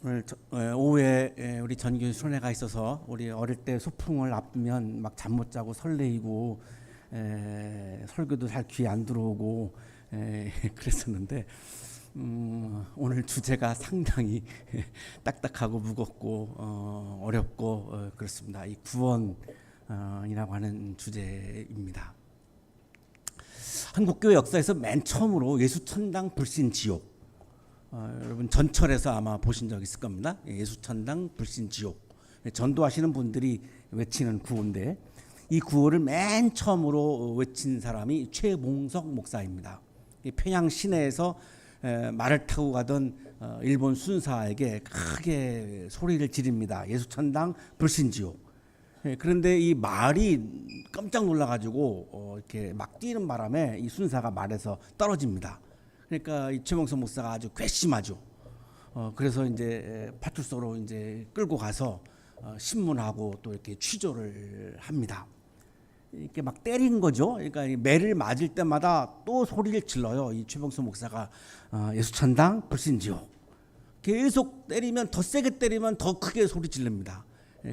오늘 오후에 우리 전교인 순회가 있어서 우리 어릴 때 소풍을 앞두면 막 잠 못 자고 설레이고 설교도 잘 귀에 안 들어오고 그랬었는데 오늘 주제가 상당히 딱딱하고 무겁고 어렵고 그렇습니다. 이 구원이라고 하는 주제입니다. 한국교회 역사에서 맨 처음으로 예수천당 불신지옥, 여러분 전철에서 아마 보신 적 있을 겁니다. 예수천당 불신지옥, 전도하시는 분들이 외치는 구호인데 이 구호를 맨 처음으로 외친 사람이 최봉석 목사입니다. 평양 시내에서 말을 타고 가던 일본 순사에게 크게 소리를 지릅니다. 예수천당 불신지옥. 그런데 이 말이 깜짝 놀라가지고 이렇게 막 뛰는 바람에 이 순사가 말에서 떨어집니다. 그러니까 이 최봉석 목사가 아주 괘씸하죠. 그래서 이제 파출소로 이제 끌고 가서 신문하고 또 이렇게 취조를 합니다. 이렇게 막 때린 거죠. 그러니까 매를 맞을 때마다 또 소리를 질러요. 이 최봉석 목사가 예수천당 불신지옥. 계속 때리면 더 세게 때리면 더 크게 소리 지릅니다.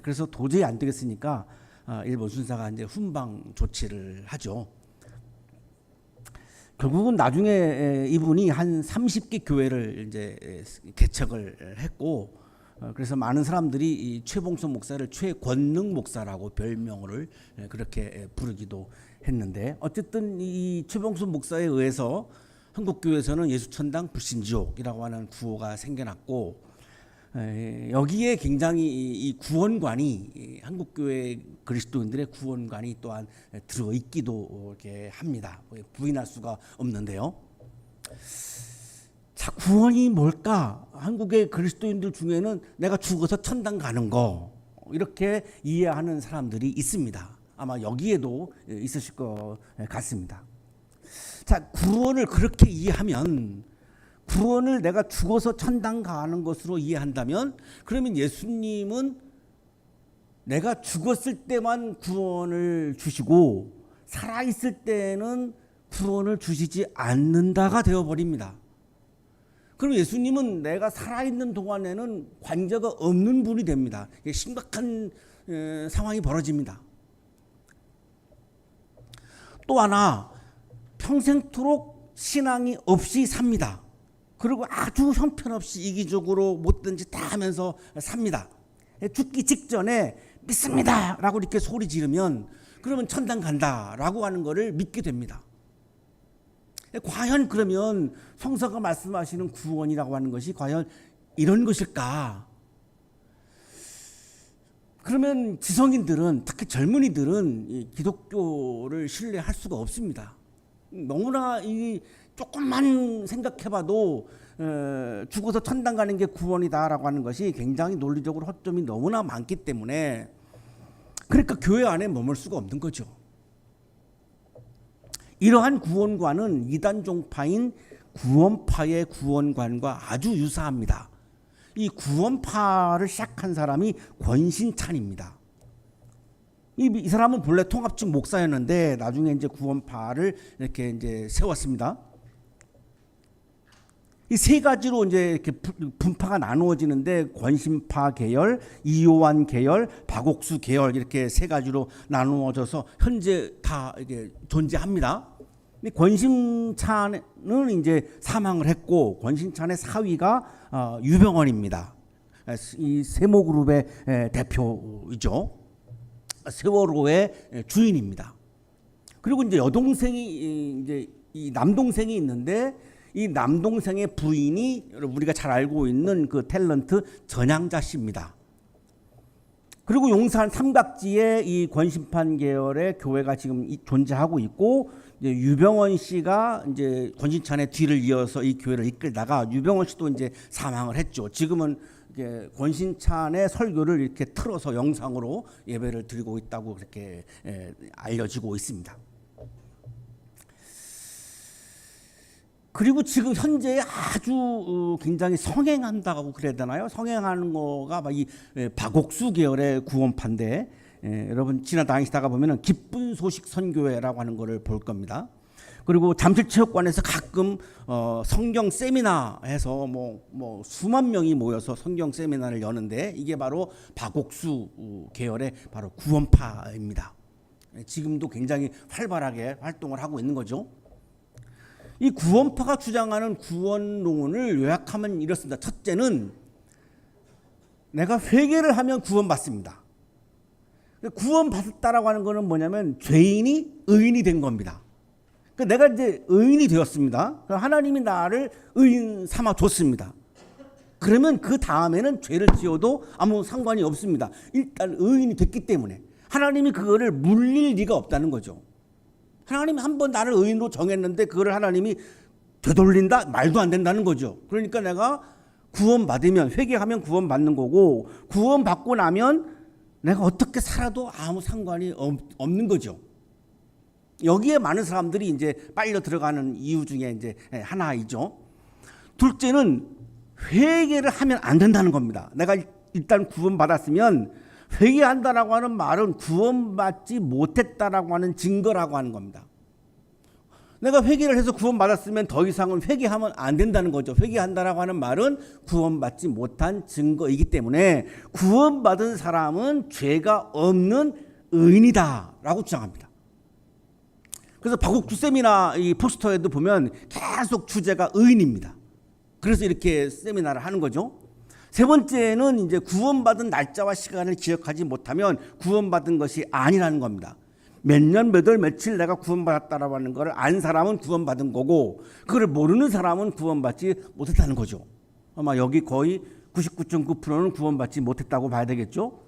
그래서 도저히 안 되겠으니까 일본 순사가 이제 훈방 조치를 하죠. 결국은 나중에 이분이 한 30개 교회를 이제 개척을 했고, 그래서 많은 사람들이 이 최봉석 목사를 최권능 목사라고 별명을 그렇게 부르기도 했는데, 어쨌든 이 최봉석 목사에 의해서 한국교회에서는 예수천당 불신지옥이라고 하는 구호가 생겨났고, 여기에 굉장히 이 구원관이 한국교회 그리스도인들의 구원관이 또한 들어있기도 이렇게 합니다. 부인할 수가 없는데요. 자, 구원이 뭘까? 한국의 그리스도인들 중에는 내가 죽어서 천당 가는 거 이렇게 이해하는 사람들이 있습니다. 아마 여기에도 있으실 것 같습니다. 자, 구원을 그렇게 이해하면, 구원을 내가 죽어서 천당 가는 것으로 이해한다면, 그러면 예수님은 내가 죽었을 때만 구원을 주시고 살아있을 때는 구원을 주시지 않는다가 되어버립니다. 그럼 예수님은 내가 살아있는 동안에는 관계가 없는 분이 됩니다. 심각한 상황이 벌어집니다. 또 하나, 평생토록 신앙이 없이 삽니다. 그리고 아주 형편없이 이기적으로 못된 짓 다 하면서 삽니다. 죽기 직전에 믿습니다 라고 이렇게 소리 지르면 그러면 천당 간다 라고 하는 것을 믿게 됩니다. 과연 그러면 성서가 말씀하시는 구원이라고 하는 것이 과연 이런 것일까? 그러면 지성인들은, 특히 젊은이들은 이 기독교를 신뢰할 수가 없습니다. 너무나 이 조금만 생각해봐도 죽어서 천당 가는 게 구원이다라고 하는 것이 굉장히 논리적으로 허점이 너무나 많기 때문에, 그러니까 교회 안에 머물 수가 없는 거죠. 이러한 구원관은 이단 종파인 구원파의 구원관과 아주 유사합니다. 이 구원파를 시작한 사람이 권신찬입니다. 이 사람은 본래 통합측 목사였는데 나중에 이제 구원파를 이렇게 이제 세웠습니다. 이 세 가지로 이제 이렇게 분파가 나누어지는데, 권신파 계열, 이요한 계열, 박옥수 계열, 이렇게 세 가지로 나누어져서 현재 다 이게 존재합니다. 권신찬은 이제 사망을 했고, 권신찬의 사위가 유병원입니다. 이 세모그룹의 대표이죠. 세월호의 주인입니다. 그리고 이제 여동생이, 이제 이 남동생이 있는데, 이 남동생의 부인이 우리가 잘 알고 있는 그 탤런트 전향자 씨입니다. 그리고 용산 삼각지에 이 권신판 계열의 교회가 지금 존재하고 있고, 이제 유병원 씨가 이제 권신찬의 뒤를 이어서 이 교회를 이끌다가 유병원 씨도 이제 사망을 했죠. 지금은 이제 권신찬의 설교를 이렇게 틀어서 영상으로 예배를 드리고 있다고 그렇게 알려지고 있습니다. 그리고 지금 현재 아주 굉장히 성행한다고 그래야 되나요? 성행하는 거가 이 박옥수 계열의 구원파인데, 여러분 지나다니시다가 보면은 기쁜 소식 선교회라고 하는 거를 볼 겁니다. 그리고 잠실체육관에서 가끔 성경 세미나 해서 뭐 수만 명이 모여서 성경 세미나를 여는데 이게 바로 박옥수 계열의 바로 구원파입니다. 지금도 굉장히 활발하게 활동을 하고 있는 거죠. 이 구원파가 주장하는 구원론을 요약하면 이렇습니다. 첫째는 내가 회개를 하면 구원받습니다. 구원받았다라고 하는 것은 뭐냐면 죄인이 의인이 된 겁니다. 내가 이제 의인이 되었습니다. 하나님이 나를 의인 삼아 줬습니다. 그러면 그 다음에는 죄를 지어도 아무 상관이 없습니다. 일단 의인이 됐기 때문에 하나님이 그거를 물릴 리가 없다는 거죠. 하나님이 한번 나를 의인으로 정했는데 그거를 하나님이 되돌린다? 말도 안 된다는 거죠. 그러니까 내가 구원받으면, 회개하면 구원받는 거고, 구원받고 나면 내가 어떻게 살아도 아무 상관이 없는 거죠. 여기에 많은 사람들이 이제 빨려 들어가는 이유 중에 이제 하나이죠. 둘째는 회개를 하면 안 된다는 겁니다. 내가 일단 구원받았으면 회개한다라고 하는 말은 구원받지 못했다라고 하는 증거라고 하는 겁니다. 내가 회개를 해서 구원받았으면 더 이상은 회개하면 안 된다는 거죠. 회개한다라고 하는 말은 구원받지 못한 증거이기 때문에 구원받은 사람은 죄가 없는 의인이다라고 주장합니다. 그래서 박옥주 세미나 이 포스터에도 보면 계속 주제가 의인입니다. 그래서 이렇게 세미나를 하는 거죠. 세 번째는 이제 구원받은 날짜와 시간을 기억하지 못하면 구원받은 것이 아니라는 겁니다. 몇 년, 몇 월, 며칠 내가 구원받았다라고 하는 것을 안 사람은 구원받은 거고 그걸 모르는 사람은 구원받지 못했다는 거죠. 아마 여기 거의 99.9%는 구원받지 못했다고 봐야 되겠죠.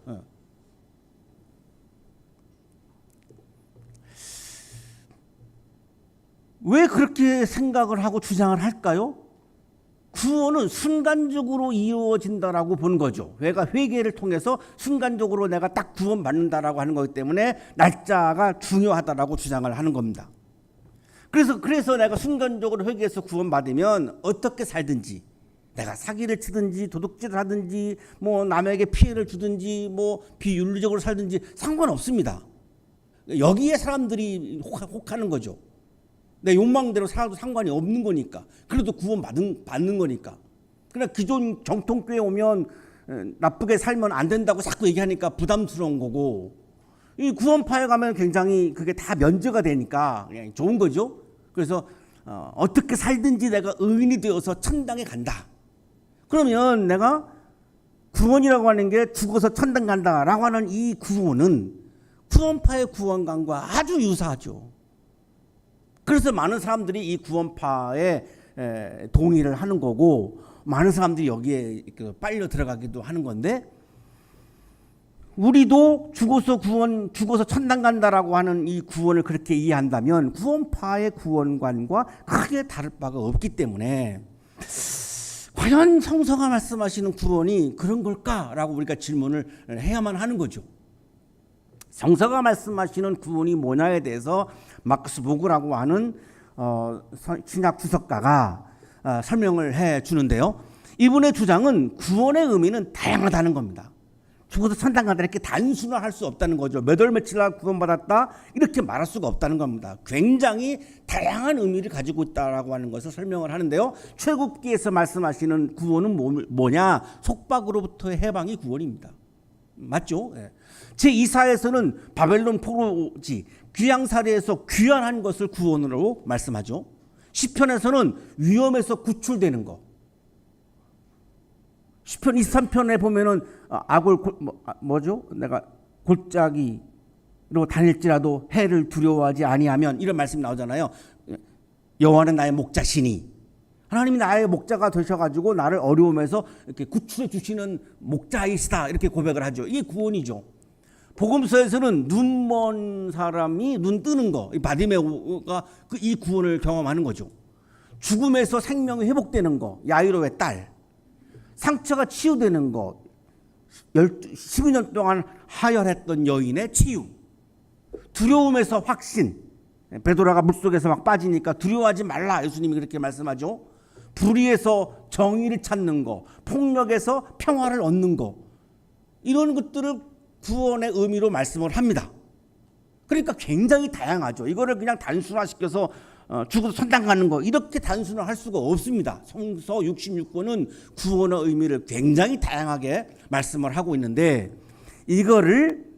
왜 그렇게 생각을 하고 주장을 할까요? 구원은 순간적으로 이루어진다라고 보는 거죠. 내가 회개를 통해서 순간적으로 내가 딱 구원받는다라고 하는 거기 때문에 날짜가 중요하다라고 주장을 하는 겁니다. 그래서 내가 순간적으로 회개해서 구원받으면 어떻게 살든지, 내가 사기를 치든지 도둑질을 하든지 뭐 남에게 피해를 주든지 뭐 비윤리적으로 살든지 상관없습니다. 여기에 사람들이 혹하는 거죠. 내 욕망대로 살아도 상관이 없는 거니까. 그래도 구원받는 거니까. 그러나 기존 정통교회 오면 나쁘게 살면 안 된다고 자꾸 얘기하니까 부담스러운 거고, 이 구원파에 가면 굉장히 그게 다 면제가 되니까 그냥 좋은 거죠. 그래서 어떻게 살든지 내가 의인이 되어서 천당에 간다. 그러면 내가 구원이라고 하는 게 죽어서 천당 간다라고 하는 이 구원은 구원파의 구원관과 아주 유사하죠. 그래서 많은 사람들이 이 구원파에 동의를 하는 거고 많은 사람들이 여기에 빨려 들어가기도 하는 건데, 우리도 죽어서 천당 간다라고 하는 이 구원을 그렇게 이해한다면 구원파의 구원관과 크게 다를 바가 없기 때문에 과연 성서가 말씀하시는 구원이 그런 걸까라고 우리가 질문을 해야만 하는 거죠. 성서가 말씀하시는 구원이 뭐냐에 대해서 마크스 보그라고 하는 신약 주석가가 설명을 해 주는데요. 이분의 주장은 구원의 의미는 다양하다는 겁니다. 죽어서 천당 간다 이렇게 단순화할 수 없다는 거죠. 몇 월 며칠 날 구원받았다 이렇게 말할 수가 없다는 겁니다. 굉장히 다양한 의미를 가지고 있다라고 하는 것을 설명을 하는데요. 출애굽기에서 말씀하시는 구원은 뭐냐? 속박으로부터의 해방이 구원입니다. 맞죠? 제2사에서는 바벨론 포로지 귀양살이에서 귀환한 것을 구원으로 말씀하죠. 시편에서는 위험에서 구출되는 것. 시편 23편에 보면은 내가 골짜기로 다닐지라도 해를 두려워하지 아니하면 이런 말씀이 나오잖아요. 여호와는 나의 목자시니, 하나님이 나의 목자가 되셔가지고 나를 어려움에서 이렇게 구출해 주시는 목자이시다 이렇게 고백을 하죠. 이게 구원이죠. 복음서에서는 눈 먼 사람이 눈 뜨는 거, 바디메오가 이 구원을 경험하는 거죠. 죽음에서 생명이 회복되는 거, 야이로의 딸, 상처가 치유되는 거, 12년 동안 하혈했던 여인의 치유, 두려움에서 확신, 베드로가 물속에서 막 빠지니까 두려워하지 말라 예수님이 그렇게 말씀하죠. 불의에서 정의를 찾는 거, 폭력에서 평화를 얻는 거, 이런 것들을 구원의 의미로 말씀을 합니다. 그러니까 굉장히 다양하죠. 이거를 그냥 단순화시켜서 죽어서 천당 가는 거 이렇게 단순화할 수가 없습니다. 성서 66권은 구원의 의미를 굉장히 다양하게 말씀을 하고 있는데 이거를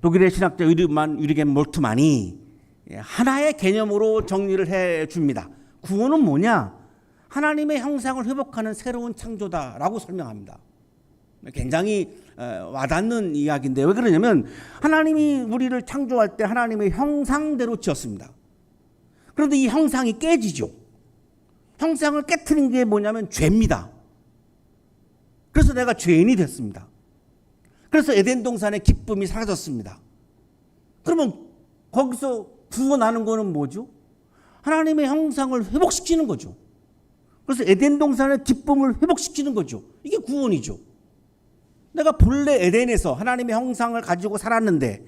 독일의 신학자 유리겐 몰트만이 하나의 개념으로 정리를 해 줍니다. 구원은 뭐냐? 하나님의 형상을 회복하는 새로운 창조다라고 설명합니다. 굉장히 와닿는 이야기인데 왜 그러냐면 하나님이 우리를 창조할 때 하나님의 형상대로 지었습니다. 그런데 이 형상이 깨지죠. 형상을 깨트린 게 뭐냐면 죄입니다. 그래서 내가 죄인이 됐습니다. 그래서 에덴 동산의 기쁨이 사라졌습니다. 그러면 거기서 구원하는 거는 뭐죠? 하나님의 형상을 회복시키는 거죠. 그래서 에덴 동산의 기쁨을 회복시키는 거죠. 이게 구원이죠. 내가 본래 에덴에서 하나님의 형상을 가지고 살았는데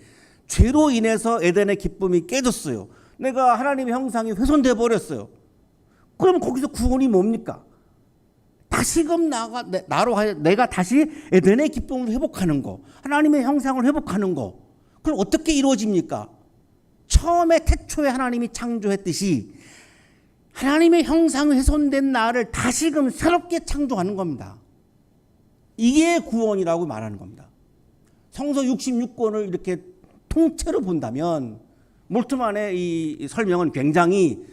죄로 인해서 에덴의 기쁨이 깨졌어요. 내가 하나님의 형상이 훼손돼 버렸어요. 그럼 거기서 구원이 뭡니까? 다시금 나로 내가 다시 에덴의 기쁨을 회복하는 거, 하나님의 형상을 회복하는 거. 그럼 어떻게 이루어집니까? 처음에 태초에 하나님이 창조했듯이 하나님의 형상이 훼손된 나를 다시금 새롭게 창조하는 겁니다. 이게 구원이라고 말하는 겁니다. 성서 66권을 이렇게 통째로 본다면 몰트만의 이 설명은 굉장히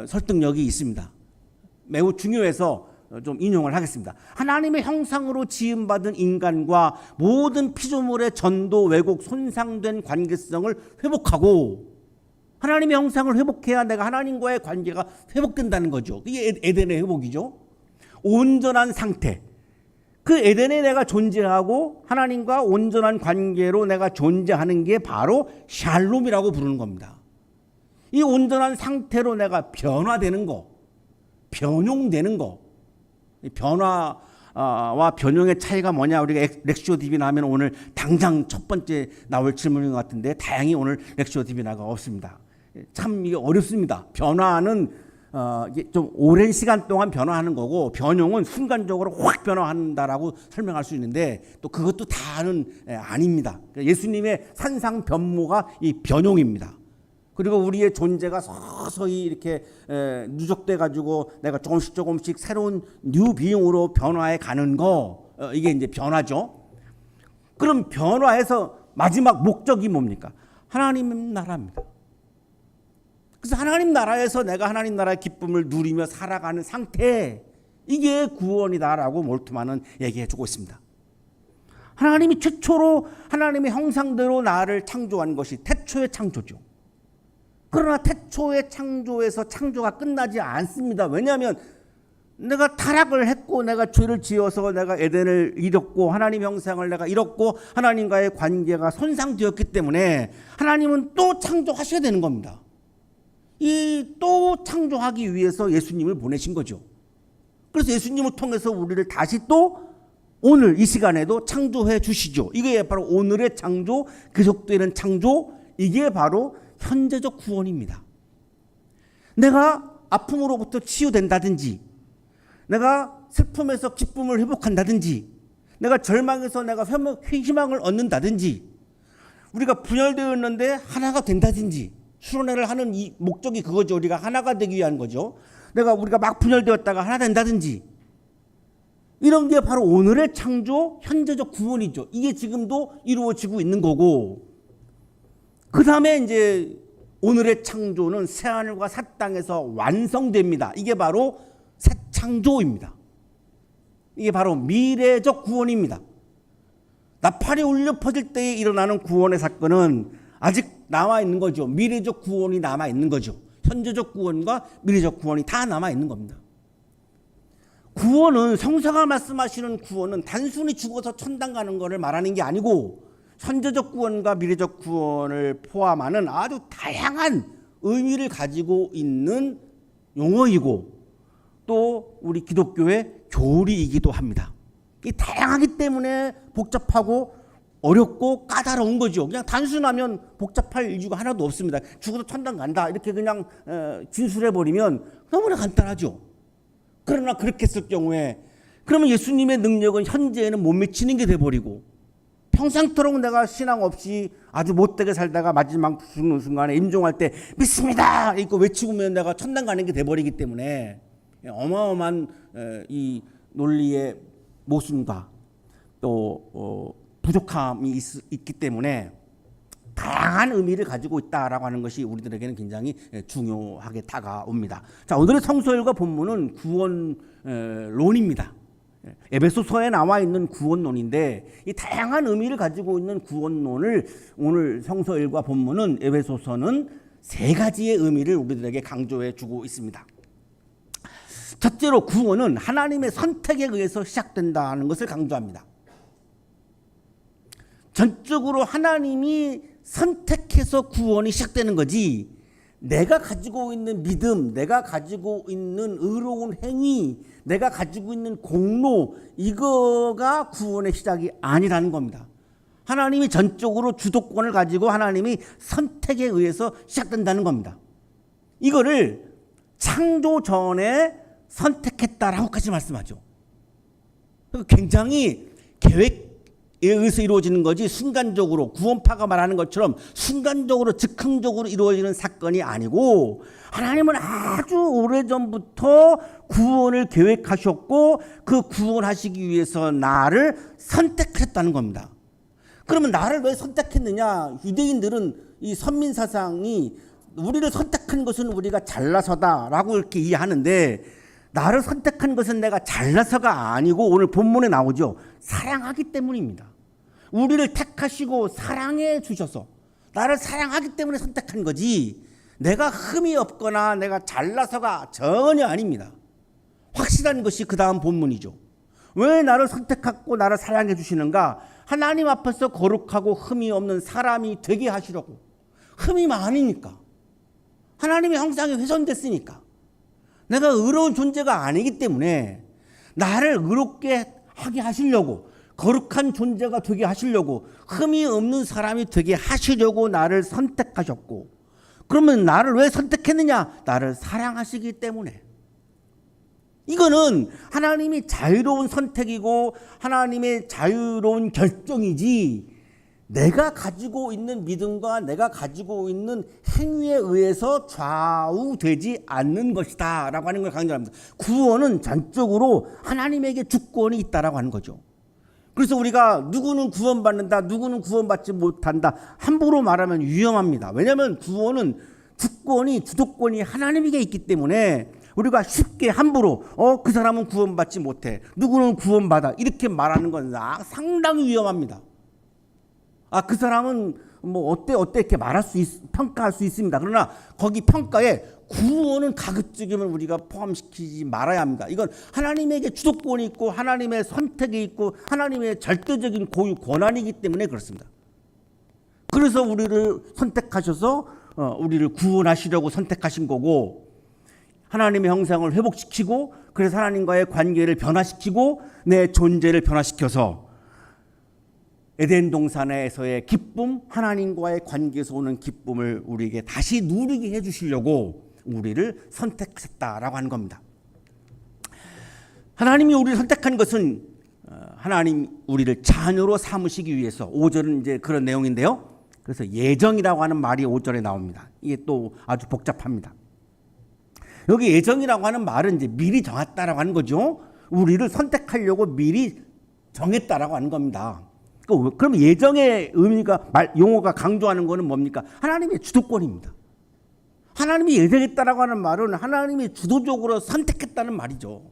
설득력이 있습니다. 매우 중요해서 좀 인용을 하겠습니다. 하나님의 형상으로 지음받은 인간과 모든 피조물의 전도, 왜곡, 손상된 관계성을 회복하고 하나님의 형상을 회복해야 내가 하나님과의 관계가 회복된다는 거죠. 이게 에덴의 회복이죠. 온전한 상태. 그 에덴에 내가 존재하고 하나님과 온전한 관계로 내가 존재하는 게 바로 샬롬이라고 부르는 겁니다. 이 온전한 상태로 내가 변화되는 거, 변용되는 거. 변화와 변용의 차이가 뭐냐? 우리가 렉시오 디비나 하면 오늘 당장 첫 번째 나올 질문인 것 같은데 다행히 오늘 렉시오 디비나가 없습니다. 참 이게 어렵습니다. 변화는 좀 오랜 시간 동안 변화하는 거고 변용은 순간적으로 확 변화한다라고 설명할 수 있는데 또 그것도 다는 아닙니다. 예수님의 산상 변모가 이 변용입니다. 그리고 우리의 존재가 서서히 이렇게 누적돼 가지고 내가 조금씩 새로운 뉴 비잉으로 변화해 가는 거 이게 이제 변화죠. 그럼 변화해서 마지막 목적이 뭡니까? 하나님 나라입니다. 그래서 하나님 나라에서 내가 하나님 나라의 기쁨을 누리며 살아가는 상태 이게 구원이다라고 몰트만은 얘기해 주고 있습니다. 하나님이 최초로 하나님의 형상대로 나를 창조한 것이 태초의 창조죠. 그러나 태초의 창조에서 창조가 끝나지 않습니다. 왜냐하면 내가 타락을 했고 내가 죄를 지어서 내가 에덴을 잃었고 하나님 형상을 내가 잃었고 하나님과의 관계가 손상되었기 때문에 하나님은 또 창조하셔야 되는 겁니다. 이 또 창조하기 위해서 예수님을 보내신 거죠. 그래서 예수님을 통해서 우리를 다시 또 오늘 이 시간에도 창조해 주시죠. 이게 바로 오늘의 창조, 계속되는 창조, 이게 바로 현재적 구원입니다. 내가 아픔으로부터 치유된다든지 내가 슬픔에서 기쁨을 회복한다든지 내가 절망에서 내가 희망을 얻는다든지 우리가 분열되었는데 하나가 된다든지 수련회를 하는 이 목적이 그거죠. 우리가 하나가 되기 위한 거죠. 우리가 막 분열되었다가 하나 된다든지 이런 게 바로 오늘의 창조, 현재적 구원이죠. 이게 지금도 이루어지고 있는 거고 그 다음에 이제 오늘의 창조는 새하늘과 새 땅에서 완성됩니다. 이게 바로 새 창조입니다. 이게 바로 미래적 구원입니다. 나팔이 울려 퍼질 때에 일어나는 구원의 사건은 아직 남아 있는 거죠. 미래적 구원이 남아 있는 거죠. 현재적 구원과 미래적 구원이 다 남아 있는 겁니다. 구원은 성서가 말씀하시는 구원은 단순히 죽어서 천당 가는 것을 말하는 게 아니고 현재적 구원과 미래적 구원을 포함하는 아주 다양한 의미를 가지고 있는 용어이고 또 우리 기독교의 교리이기도 합니다. 이 다양하기 때문에 복잡하고 어렵고 까다로운 거죠. 그냥 단순하면 복잡할 이유가 하나도 없습니다. 죽어도 천당 간다 이렇게 그냥 진술해버리면 너무나 간단하죠. 그러나 그렇게 했을 경우에 그러면 예수님의 능력은 현재에는 못 미치는 게 돼버리고 평생토록 내가 신앙 없이 아주 못되게 살다가 마지막 죽는 순간에 임종할 때 믿습니다 이거 외치고면 내가 천당 가는 게 돼버리기 때문에 어마어마한 이 논리의 모순과 또 부족함이 있기 때문에 다양한 의미를 가지고 있다라고 하는 것이 우리들에게는 굉장히 중요하게 다가옵니다. 자, 오늘의 성서일과 본문은 구원론입니다. 에베소서에 나와 있는 구원론인데 이 다양한 의미를 가지고 있는 구원론을 오늘 성서일과 본문은 에베소서는 세 가지의 의미를 우리들에게 강조해 주고 있습니다. 첫째로 구원은 하나님의 선택에 의해서 시작된다는 것을 강조합니다. 전적으로 하나님이 선택해서 구원이 시작되는 거지 내가 가지고 있는 믿음, 내가 가지고 있는 의로운 행위, 내가 가지고 있는 공로 이거가 구원의 시작이 아니라는 겁니다. 하나님이 전적으로 주도권을 가지고 하나님이 선택에 의해서 시작된다는 겁니다. 이거를 창조 전에 선택했다라고까지 말씀하죠. 굉장히 계획에 의해서 이루어지는 거지 순간적으로 구원파가 말하는 것처럼 순간적으로 즉흥적으로 이루어지는 사건이 아니고 하나님은 아주 오래전부터 구원을 계획하셨고 그 구원하시기 위해서 나를 선택하셨다는 겁니다. 그러면 나를 왜 선택했느냐? 유대인들은 이 선민사상이 우리를 선택한 것은 우리가 잘나서다라고 이렇게 이해하는데 나를 선택한 것은 내가 잘나서가 아니고 오늘 본문에 나오죠. 사랑하기 때문입니다. 우리를 택하시고 사랑해 주셔서 나를 사랑하기 때문에 선택한 거지 내가 흠이 없거나 내가 잘나서가 전혀 아닙니다. 확실한 것이 그 다음 본문이죠. 왜 나를 선택하고 나를 사랑해 주시는가? 하나님 앞에서 거룩하고 흠이 없는 사람이 되게 하시려고. 흠이 많으니까. 하나님의 형상이 훼손됐으니까. 내가 의로운 존재가 아니기 때문에 나를 의롭게 하게 하시려고 거룩한 존재가 되게 하시려고 흠이 없는 사람이 되게 하시려고 나를 선택하셨고 그러면 나를 왜 선택했느냐? 나를 사랑하시기 때문에. 이거는 하나님이 자유로운 선택이고 하나님의 자유로운 결정이지 내가 가지고 있는 믿음과 내가 가지고 있는 행위에 의해서 좌우되지 않는 것이다 라고 하는 걸 강조합니다. 구원은 전적으로 하나님에게 주권이 있다라고 하는 거죠. 그래서 우리가 누구는 구원받는다, 누구는 구원받지 못한다 함부로 말하면 위험합니다. 왜냐하면 구원은 주도권이 하나님에게 있기 때문에 우리가 쉽게 함부로 그 사람은 구원받지 못해, 누구는 구원받아 이렇게 말하는 건 상당히 위험합니다. 그 사람은 뭐 어때 이렇게 평가할 수 있습니다. 그러나 거기 평가에 구원은 가급적이면 우리가 포함시키지 말아야 합니다. 이건 하나님에게 주도권이 있고 하나님의 선택이 있고 하나님의 절대적인 고유 권한이기 때문에 그렇습니다. 그래서 우리를 선택하셔서 우리를 구원하시려고 선택하신 거고 하나님의 형상을 회복시키고 그래서 하나님과의 관계를 변화시키고 내 존재를 변화시켜서 에덴 동산에서의 기쁨, 하나님과의 관계에서 오는 기쁨을 우리에게 다시 누리게 해주시려고 우리를 선택하셨다라고 하는 겁니다. 하나님이 우리를 선택한 것은 하나님 우리를 자녀로 삼으시기 위해서 5절은 이제 그런 내용인데요. 그래서 예정이라고 하는 말이 5절에 나옵니다. 이게 또 아주 복잡합니다. 여기 예정이라고 하는 말은 이제 미리 정했다라고 하는 거죠. 우리를 선택하려고 미리 정했다라고 하는 겁니다. 그럼 예정의 의미가 용어가 강조하는 것은 뭡니까? 하나님의 주도권입니다. 하나님이 예정했다라고 하는 말은 하나님이 주도적으로 선택했다는 말이죠.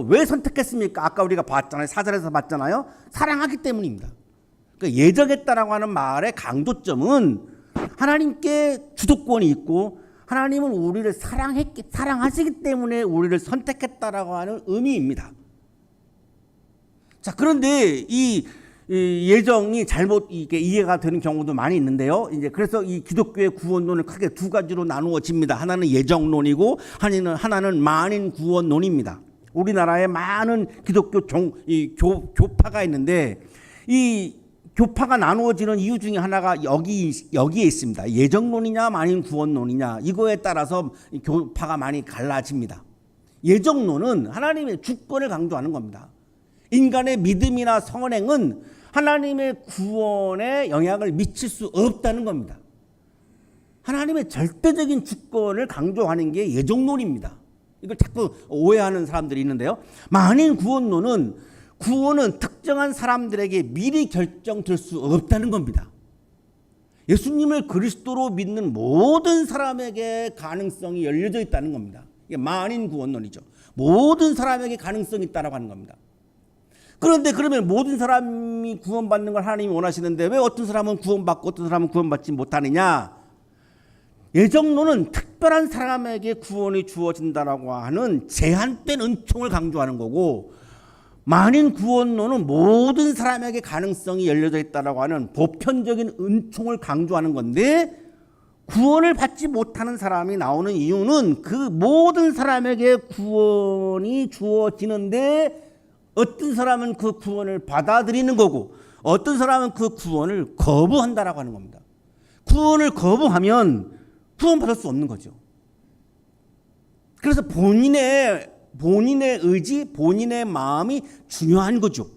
왜 선택했습니까? 아까 우리가 봤잖아요. 4절에서 봤잖아요. 사랑하기 때문입니다. 예정했다라고 하는 말의 강조점은 하나님께 주도권이 있고 하나님은 우리를 사랑하시기 때문에 우리를 선택했다라고 하는 의미입니다. 자, 그런데 이 예정이 잘못 이해가 되는 경우도 많이 있는데요. 이제 그래서 이 기독교의 구원론을 크게 두 가지로 나누어집니다. 하나는 예정론이고 하나는 만인 구원론입니다. 우리나라에 많은 기독교 교파가 있는데 이 교파가 나누어지는 이유 중에 하나가 여기에 있습니다. 예정론이냐 만인 구원론이냐 이거에 따라서 교파가 많이 갈라집니다. 예정론은 하나님의 주권을 강조하는 겁니다. 인간의 믿음이나 선행은 하나님의 구원에 영향을 미칠 수 없다는 겁니다. 하나님의 절대적인 주권을 강조하는 게 예정론입니다. 이걸 자꾸 오해하는 사람들이 있는데요. 만인 구원론은 구원은 특정한 사람들에게 미리 결정될 수 없다는 겁니다. 예수님을 그리스도로 믿는 모든 사람에게 가능성이 열려져 있다는 겁니다. 이게 만인 구원론이죠. 모든 사람에게 가능성이 있다라고 하는 겁니다. 그런데 그러면 모든 사람이 구원받는 걸 하나님이 원하시는데 왜 어떤 사람은 구원받고 어떤 사람은 구원받지 못하느냐? 예정론은 특별한 사람에게 구원이 주어진다라고 하는 제한된 은총을 강조하는 거고, 만인 구원론은 모든 사람에게 가능성이 열려져 있다라고 하는 보편적인 은총을 강조하는 건데, 구원을 받지 못하는 사람이 나오는 이유는 그 모든 사람에게 구원이 주어지는데 어떤 사람은 그 구원을 받아들이는 거고 어떤 사람은 그 구원을 거부한다라고 하는 겁니다. 구원을 거부하면 구원받을 수 없는 거죠. 그래서 본인의 의지, 본인의 마음이 중요한 거죠.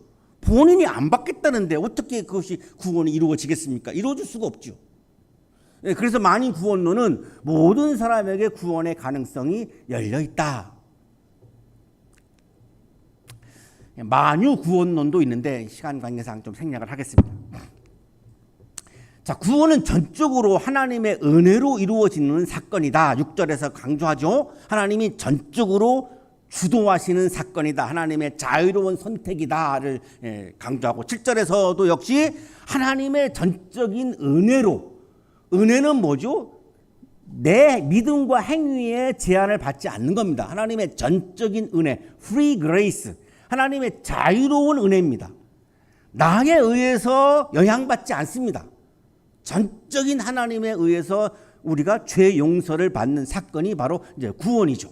본인이 안 받겠다는데 어떻게 그것이 구원이 이루어지겠습니까? 이루어질 수가 없죠. 그래서 만인 구원론은 모든 사람에게 구원의 가능성이 열려 있다. 만유 구원론도 있는데 시간 관계상 좀 생략을 하겠습니다. 자, 구원은 전적으로 하나님의 은혜로 이루어지는 사건이다. 6절에서 강조하죠. 하나님이 전적으로 주도하시는 사건이다. 하나님의 자유로운 선택이다를 강조하고, 7절에서도 역시 하나님의 전적인 은혜로, 은혜는 뭐죠? 내 믿음과 행위에 제한을 받지 않는 겁니다. 하나님의 전적인 은혜, free grace, 하나님의 자유로운 은혜입니다. 나에 의해서 영향받지 않습니다. 전적인 하나님에 의해서 우리가 죄 용서를 받는 사건이 바로 이제 구원이죠.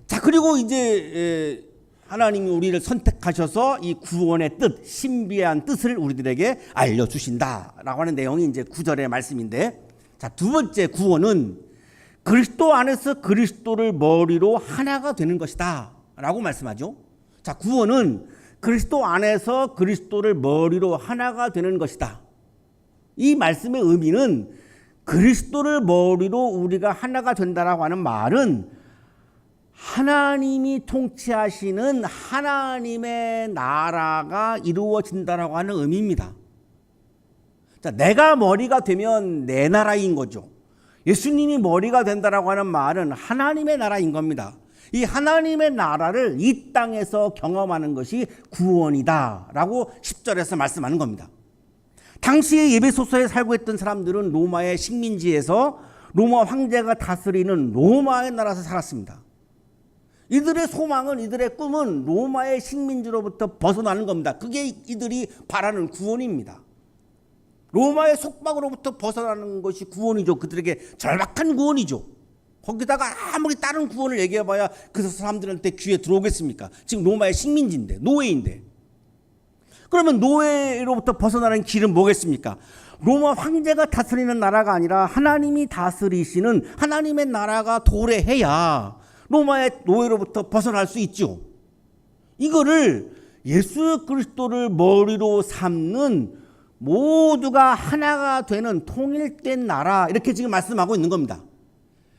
자, 그리고 이제 하나님이 우리를 선택하셔서 이 구원의 뜻, 신비한 뜻을 우리들에게 알려주신다라고 하는 내용이 이제 9절의 말씀인데, 자, 두 번째 구원은 그리스도 안에서 그리스도를 머리로 하나가 되는 것이다 라고 말씀하죠. 자, 구원은 그리스도 안에서 그리스도를 머리로 하나가 되는 것이다. 이 말씀의 의미는 그리스도를 머리로 우리가 하나가 된다라고 하는 말은 하나님이 통치하시는 하나님의 나라가 이루어진다라고 하는 의미입니다. 자, 내가 머리가 되면 내 나라인 거죠. 예수님이 머리가 된다라고 하는 말은 하나님의 나라인 겁니다. 이 하나님의 나라를 이 땅에서 경험하는 것이 구원이다라고 10절에서 말씀하는 겁니다. 당시에 예배소서에 살고 있던 사람들은 로마의 식민지에서 로마 황제가 다스리는 로마의 나라에서 살았습니다. 이들의 소망은, 이들의 꿈은 로마의 식민지로부터 벗어나는 겁니다. 그게 이들이 바라는 구원입니다. 로마의 속박으로부터 벗어나는 것이 구원이죠. 그들에게 절박한 구원이죠. 거기다가 아무리 다른 구원을 얘기해봐야 그 사람들한테 귀에 들어오겠습니까? 지금 로마의 식민지인데, 노예인데. 그러면 노예로부터 벗어나는 길은 뭐겠습니까? 로마 황제가 다스리는 나라가 아니라 하나님이 다스리시는 하나님의 나라가 도래해야 로마의 노예로부터 벗어날 수 있죠. 이거를 예수 그리스도를 머리로 삼는 모두가 하나가 되는 통일된 나라, 이렇게 지금 말씀하고 있는 겁니다.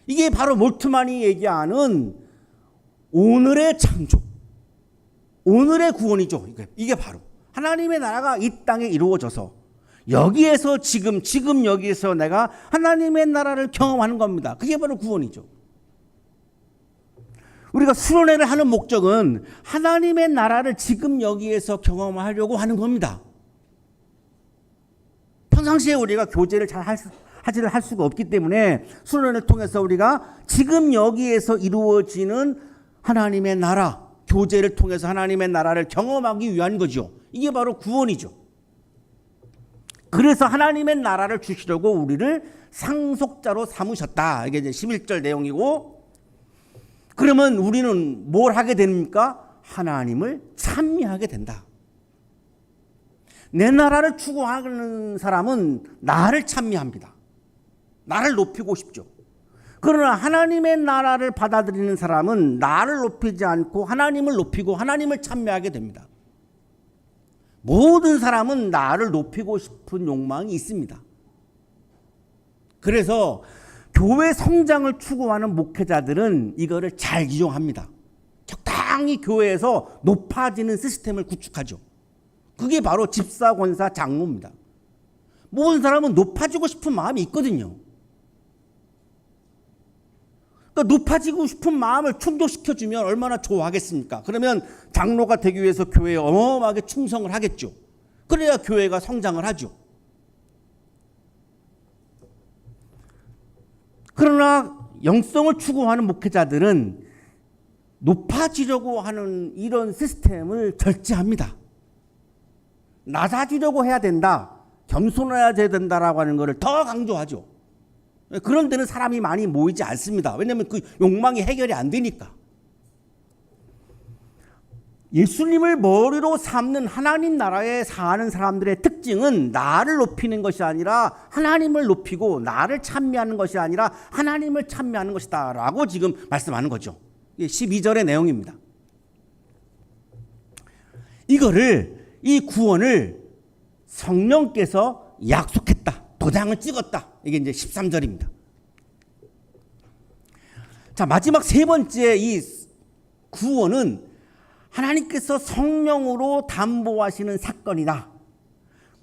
이게 바로 몰트만이 얘기하는 오늘의 창조, 오늘의 구원이죠. 이게 바로 하나님의 나라가 이 땅에 이루어져서 여기에서 지금 여기에서 내가 하나님의 나라를 경험하는 겁니다. 그게 바로 구원이죠. 우리가 수련회를 하는 목적은 하나님의 나라를 지금 여기에서 경험하려고 하는 겁니다. 평상시에 우리가 교제를 잘 할 수가 없기 때문에 수련회를 통해서 우리가 지금 여기에서 이루어지는 하나님의 나라, 교제를 통해서 하나님의 나라를 경험하기 위한 거죠. 이게 바로 구원이죠. 그래서 하나님의 나라를 주시려고 우리를 상속자로 삼으셨다. 이게 이제 11절 내용이고, 그러면 우리는 뭘 하게 됩니까? 하나님을 찬미하게 된다. 내 나라를 추구하는 사람은 나를 찬미합니다. 나를 높이고 싶죠. 그러나 하나님의 나라를 받아들이는 사람은 나를 높이지 않고 하나님을 높이고 하나님을 찬미하게 됩니다. 모든 사람은 나를 높이고 싶은 욕망이 있습니다. 그래서 교회 성장을 추구하는 목회자들은 이거를 잘 이용합니다. 적당히 교회에서 높아지는 시스템을 구축하죠. 그게 바로 집사, 권사, 장로입니다. 모든 사람은 높아지고 싶은 마음이 있거든요. 그러니까 높아지고 싶은 마음을 충족시켜주면 얼마나 좋아하겠습니까? 그러면 장로가 되기 위해서 교회에 어마어마하게 충성을 하겠죠. 그래야 교회가 성장을 하죠. 그러나 영성을 추구하는 목회자들은 높아지려고 하는 이런 시스템을 절제합니다. 낮아지려고 해야 된다, 겸손해야 된다라고 하는 것을 더 강조하죠. 그런 데는 사람이 많이 모이지 않습니다. 왜냐하면 그 욕망이 해결이 안 되니까. 예수님을 머리로 삼는 하나님 나라에 사는 사람들의 특징은 나를 높이는 것이 아니라 하나님을 높이고, 나를 찬미하는 것이 아니라 하나님을 찬미하는 것이다 라고 지금 말씀하는 거죠. 12절의 내용입니다. 이 구원을 성령께서 약속했다, 도장을 찍었다. 이게 이제 13절입니다. 자, 마지막 세 번째 이 구원은 하나님께서 성령으로 담보하시는 사건이다.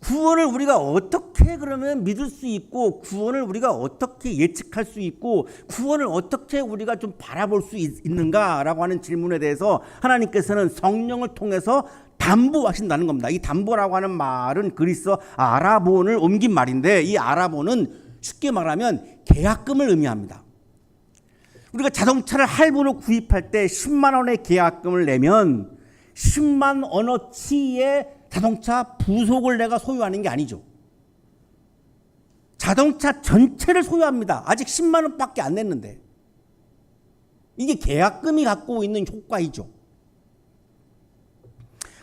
구원을 우리가 어떻게 그러면 믿을 수 있고, 구원을 우리가 어떻게 예측할 수 있고, 구원을 어떻게 우리가 좀 바라볼 수 있는가라고 하는 질문에 대해서 하나님께서는 성령을 통해서 담보하신다는 겁니다. 이 담보라고 하는 말은 그리스어 아라본을 옮긴 말인데, 이 아라본은 쉽게 말하면 계약금을 의미합니다. 우리가 자동차를 할부로 구입할 때 10만 원의 계약금을 내면 10만 원어치의 자동차 부속을 내가 소유하는 게 아니죠. 자동차 전체를 소유합니다. 아직 10만 원밖에 안 냈는데. 이게 계약금이 갖고 있는 효과이죠.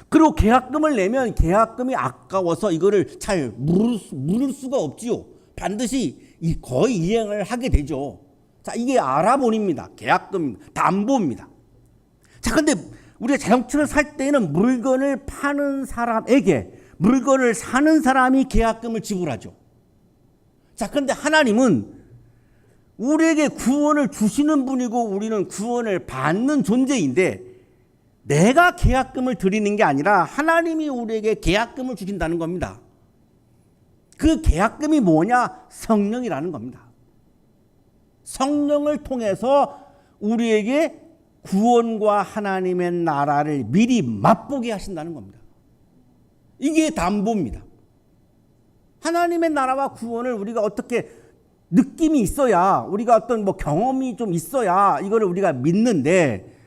그리고 계약금을 내면 계약금이 아까워서 이거를 잘 물을 수가 없지요. 반드시 거의 이행을 하게 되죠. 자, 이게 아라본입니다. 계약금, 담보입니다. 자, 근데 우리가 자동차를 살 때는 물건을 파는 사람에게 물건을 사는 사람이 계약금을 지불하죠. 자, 그런데 하나님은 우리에게 구원을 주시는 분이고 우리는 구원을 받는 존재인데, 내가 계약금을 드리는 게 아니라 하나님이 우리에게 계약금을 주신다는 겁니다. 그 계약금이 뭐냐? 성령이라는 겁니다. 성령을 통해서 우리에게 구원과 하나님의 나라를 미리 맛보게 하신다는 겁니다. 이게 담보입니다. 하나님의 나라와 구원을 우리가 어떻게 느낌이 있어야, 우리가 어떤 경험이 좀 있어야 이거를 우리가 믿는데,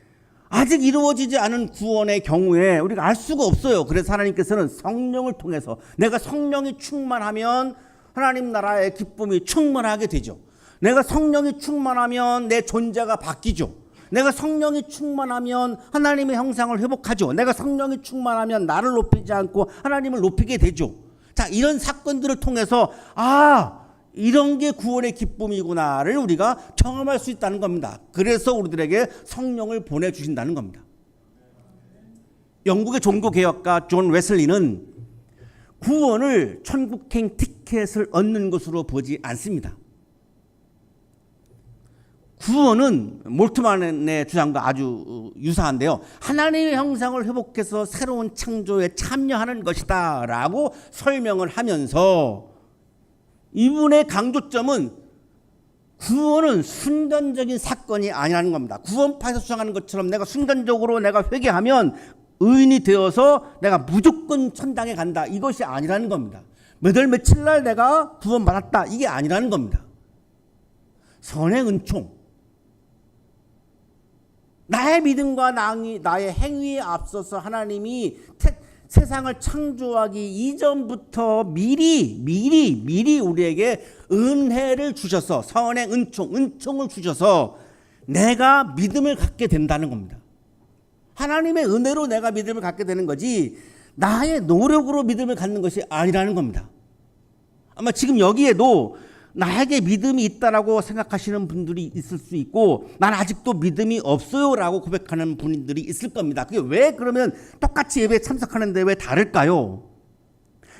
아직 이루어지지 않은 구원의 경우에 우리가 알 수가 없어요. 그래서 하나님께서는 성령을 통해서, 내가 성령이 충만하면 하나님 나라의 기쁨이 충만하게 되죠. 내가 성령이 충만하면 내 존재가 바뀌죠. 내가 성령이 충만하면 하나님의 형상을 회복하죠. 내가 성령이 충만하면 나를 높이지 않고 하나님을 높이게 되죠. 자, 이런 사건들을 통해서 이런 게 구원의 기쁨이구나를 우리가 경험할 수 있다는 겁니다. 그래서 우리들에게 성령을 보내주신다는 겁니다. 영국의 종교개혁가 존 웨슬리는 구원을 천국행 티켓을 얻는 것으로 보지 않습니다. 구원은 몰트만의 주장과 아주 유사한데요. 하나님의 형상을 회복해서 새로운 창조에 참여하는 것이다 라고 설명을 하면서, 이분의 강조점은 구원은 순간적인 사건이 아니라는 겁니다. 구원파에서 주장하는 것처럼 내가 순간적으로 내가 회개하면 의인이 되어서 내가 무조건 천당에 간다, 이것이 아니라는 겁니다. 몇 월 며칠 날 내가 구원받았다, 이게 아니라는 겁니다. 선행 은총, 나의 믿음과 나의 행위에 앞서서 하나님이 세상을 창조하기 이전부터 미리 우리에게 은혜를 주셔서, 선행 은총을 주셔서 내가 믿음을 갖게 된다는 겁니다. 하나님의 은혜로 내가 믿음을 갖게 되는 거지 나의 노력으로 믿음을 갖는 것이 아니라는 겁니다. 아마 지금 여기에도 나에게 믿음이 있다라고 생각하시는 분들이 있을 수 있고, 난 아직도 믿음이 없어요라고 고백하는 분들이 있을 겁니다. 그게 왜 그러면 똑같이 예배에 참석하는데 왜 다를까요?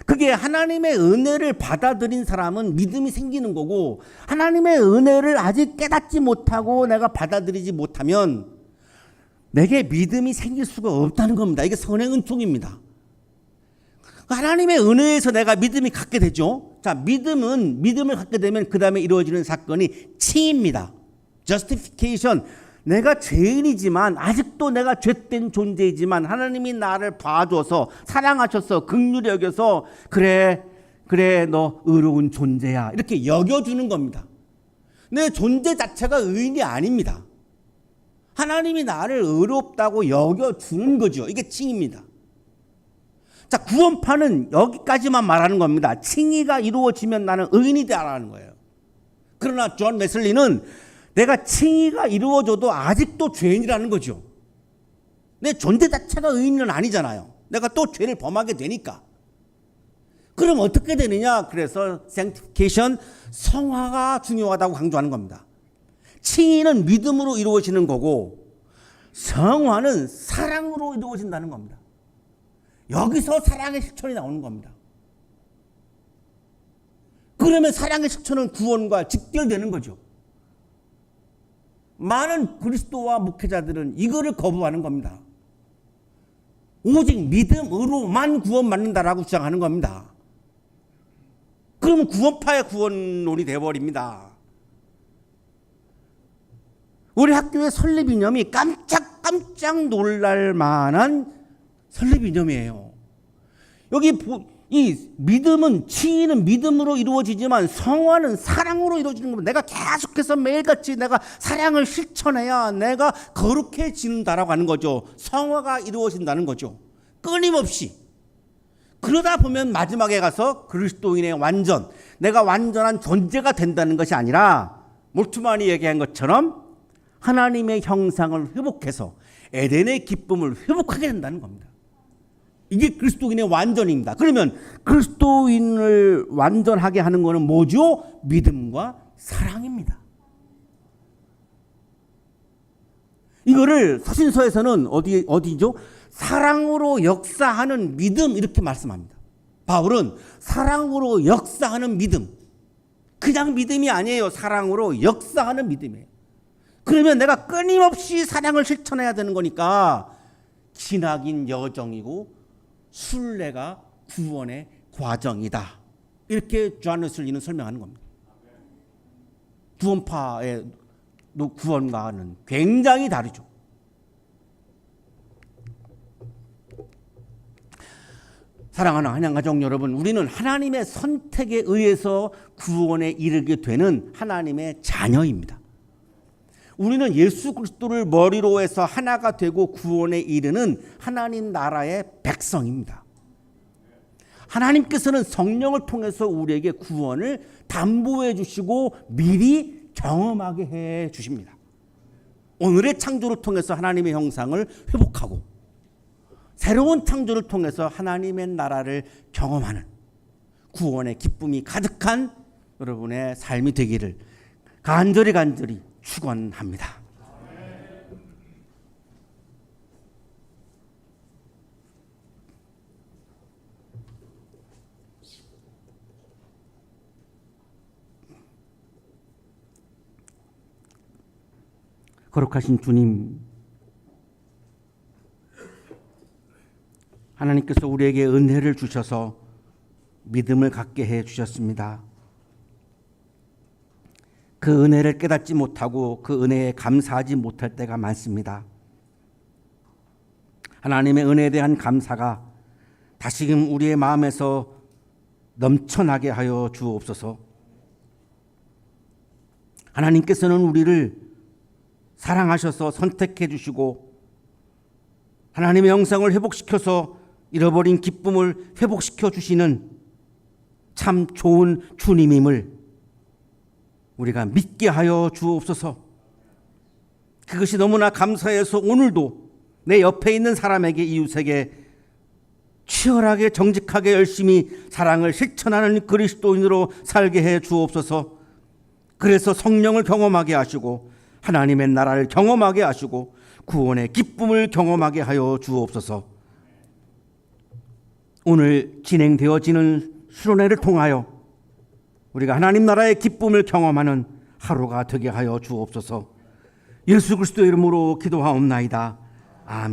그게 하나님의 은혜를 받아들인 사람은 믿음이 생기는 거고, 하나님의 은혜를 아직 깨닫지 못하고 내가 받아들이지 못하면 내게 믿음이 생길 수가 없다는 겁니다. 이게 선의 은총입니다. 하나님의 은혜에서 내가 믿음이 갖게 되죠. 자, 믿음을 갖게 되면 그 다음에 이루어지는 사건이 칭입니다. justification. 내가 죄인이지만, 아직도 내가 죄된 존재이지만 하나님이 나를 봐줘서 사랑하셔서 긍휼히 여겨서 그래 너 의로운 존재야 이렇게 여겨주는 겁니다. 내 존재 자체가 의인이 아닙니다. 하나님이 나를 의롭다고 여겨주는 거죠. 이게 칭입니다. 자, 구원파는 여기까지만 말하는 겁니다. 칭의가 이루어지면 나는 의인이 되라는 거예요. 그러나 존 웨슬리는 내가 칭의가 이루어져도 아직도 죄인이라는 거죠. 내 존재 자체가 의인은 아니잖아요. 내가 또 죄를 범하게 되니까. 그럼 어떻게 되느냐? 그래서 sanctification, 성화가 중요하다고 강조하는 겁니다. 칭의는 믿음으로 이루어지는 거고 성화는 사랑으로 이루어진다는 겁니다. 여기서 사랑의 실천이 나오는 겁니다. 그러면 사랑의 실천은 구원과 직결되는 거죠. 많은 그리스도와 목회자들은 이거를 거부하는 겁니다. 오직 믿음으로만 구원받는다라고 주장하는 겁니다. 그러면 구원파의 구원론이 되어버립니다. 우리 학교의 설립이념이 깜짝 놀랄 만한 설립이념이에요. 여기 이 믿음은, 칭의는 믿음으로 이루어지지만 성화는 사랑으로 이루어지는 겁니다. 내가 계속해서 매일같이 내가 사랑을 실천해야 내가 거룩해지는다라고 하는 거죠. 성화가 이루어진다는 거죠. 끊임없이. 그러다 보면 마지막에 가서 그리스도인의 완전, 내가 완전한 존재가 된다는 것이 아니라 몰트만이 얘기한 것처럼 하나님의 형상을 회복해서 에덴의 기쁨을 회복하게 된다는 겁니다. 이게 그리스도인의 완전입니다. 그러면 그리스도인을 완전하게 하는 것은 뭐죠? 믿음과 사랑입니다. 이거를 서신서에서는 어디죠? 사랑으로 역사하는 믿음 이렇게 말씀합니다. 바울은 사랑으로 역사하는 믿음. 그냥 믿음이 아니에요. 사랑으로 역사하는 믿음이에요. 그러면 내가 끊임없이 사랑을 실천해야 되는 거니까 기나긴 여정이고 순례가 구원의 과정이다. 이렇게 존 웨슬리는 설명하는 겁니다. 구원파의 구원과는 굉장히 다르죠. 사랑하는 한양가족 여러분, 우리는 하나님의 선택에 의해서 구원에 이르게 되는 하나님의 자녀입니다. 우리는 예수 그리스도를 머리로 해서 하나가 되고 구원에 이르는 하나님 나라의 백성입니다. 하나님께서는 성령을 통해서 우리에게 구원을 담보해 주시고 미리 경험하게 해 주십니다. 오늘의 창조를 통해서 하나님의 형상을 회복하고 새로운 창조를 통해서 하나님의 나라를 경험하는 구원의 기쁨이 가득한 여러분의 삶이 되기를 간절히 축원합니다. 거룩하신 주님, 하나님께서 우리에게 은혜를 주셔서 믿음을 갖게 해 주셨습니다. 그 은혜를 깨닫지 못하고 그 은혜에 감사하지 못할 때가 많습니다. 하나님의 은혜에 대한 감사가 다시금 우리의 마음에서 넘쳐나게 하여 주옵소서. 하나님께서는 우리를 사랑하셔서 선택해 주시고 하나님의 형상을 회복시켜서 잃어버린 기쁨을 회복시켜 주시는 참 좋은 주님임을 우리가 믿게 하여 주옵소서. 그것이 너무나 감사해서 오늘도 내 옆에 있는 사람에게, 이웃에게 치열하게 정직하게 열심히 사랑을 실천하는 그리스도인으로 살게 해 주옵소서. 그래서 성령을 경험하게 하시고 하나님의 나라를 경험하게 하시고 구원의 기쁨을 경험하게 하여 주옵소서. 오늘 진행되어지는 수련회를 통하여 우리가 하나님 나라의 기쁨을 경험하는 하루가 되게 하여 주옵소서. 예수 그리스도의 이름으로 기도하옵나이다.